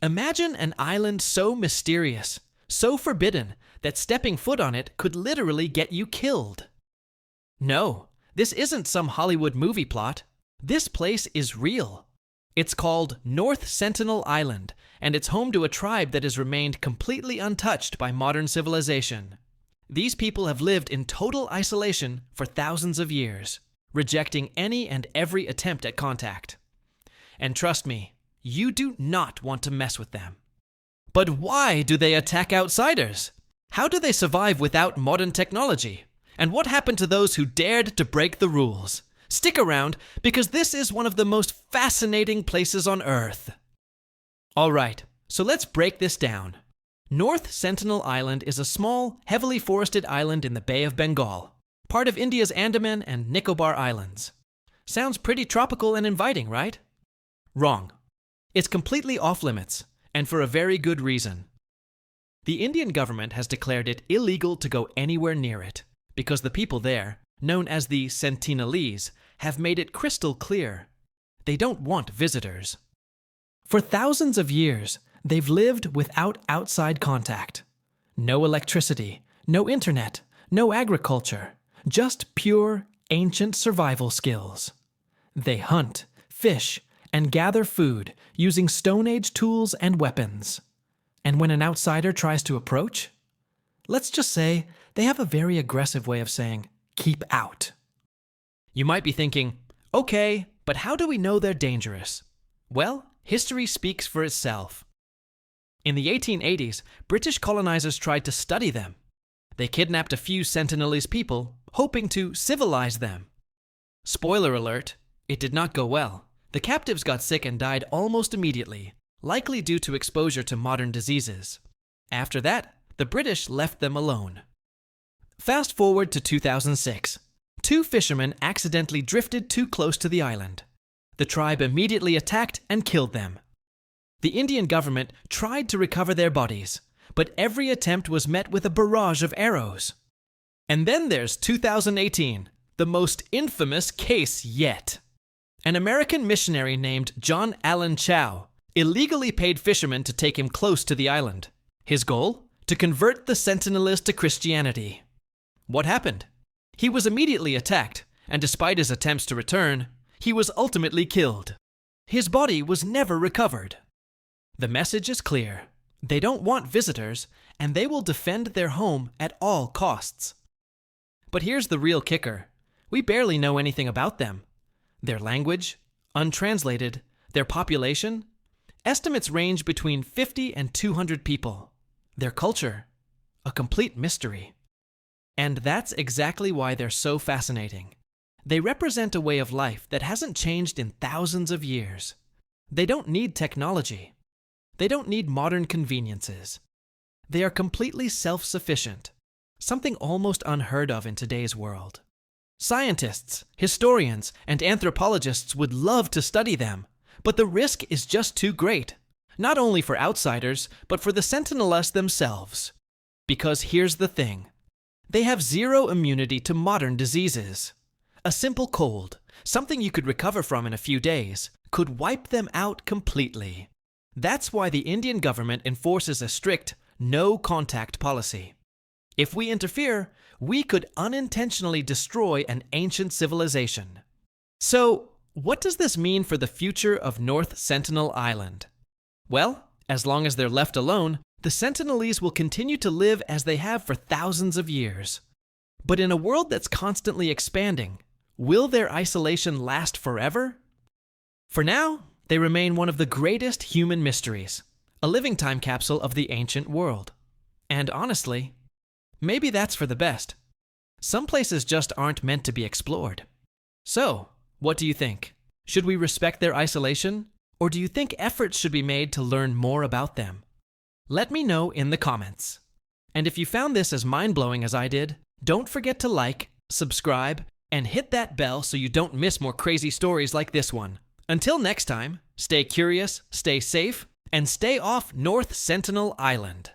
Imagine an island so mysterious, so forbidden, that stepping foot on it could literally get you killed. No, this isn't some Hollywood movie plot. This place is real. It's called North Sentinel Island, and it's home to a tribe that has remained completely untouched by modern civilization. These people have lived in total isolation for thousands of years, rejecting any and every attempt at contact. And trust me, you do not want to mess with them. But why do they attack outsiders? How do they survive without modern technology? And what happened to those who dared to break the rules? Stick around, because this is one of the most fascinating places on Earth. Alright, so let's break this down. North Sentinel Island is a small, heavily forested island in the Bay of Bengal, part of India's Andaman and Nicobar Islands. Sounds pretty tropical and inviting, right? Wrong. It's completely off-limits, and for a very good reason. The Indian government has declared it illegal to go anywhere near it, because the people there, known as the Sentinelese, have made it crystal clear. They don't want visitors. For thousands of years, they've lived without outside contact. No electricity, no internet, no agriculture, just pure, ancient survival skills. They hunt, fish, and gather food using Stone Age tools and weapons. And when an outsider tries to approach, let's just say they have a very aggressive way of saying, "Keep out." You might be thinking, okay, but how do we know they're dangerous? Well, history speaks for itself. In the 1880s, British colonizers tried to study them. They kidnapped a few Sentinelese people, hoping to civilize them. Spoiler alert, it did not go well. The captives got sick and died almost immediately, likely due to exposure to modern diseases. After that, the British left them alone. Fast forward to 2006. Two fishermen accidentally drifted too close to the island. The tribe immediately attacked and killed them. The Indian government tried to recover their bodies, but every attempt was met with a barrage of arrows. And then there's 2018, the most infamous case yet. An American missionary named John Allen Chow illegally paid fishermen to take him close to the island. His goal? To convert the Sentinelers to Christianity. What happened? He was immediately attacked, and despite his attempts to return, he was ultimately killed. His body was never recovered. The message is clear. They don't want visitors, and they will defend their home at all costs. But here's the real kicker. We barely know anything about them. Their language, untranslated, their population, estimates range between 50 and 200 people. Their culture, a complete mystery. And that's exactly why they're so fascinating. They represent a way of life that hasn't changed in thousands of years. They don't need technology. They don't need modern conveniences. They are completely self-sufficient, something almost unheard of in today's world. Scientists, historians, and anthropologists would love to study them, but the risk is just too great, not only for outsiders, but for the Sentinelers themselves. Because here's the thing. They have zero immunity to modern diseases. A simple cold, something you could recover from in a few days, could wipe them out completely. That's why the Indian government enforces a strict no-contact policy. If we interfere, we could unintentionally destroy an ancient civilization. So, what does this mean for the future of North Sentinel Island? Well, as long as they're left alone, the Sentinelese will continue to live as they have for thousands of years. But in a world that's constantly expanding, will their isolation last forever? For now, they remain one of the greatest human mysteries, a living time capsule of the ancient world. And honestly, maybe that's for the best. Some places just aren't meant to be explored. So, what do you think? Should we respect their isolation, or do you think efforts should be made to learn more about them? Let me know in the comments. And if you found this as mind-blowing as I did, don't forget to like, subscribe, and hit that bell so you don't miss more crazy stories like this one. Until next time, stay curious, stay safe, and stay off North Sentinel Island.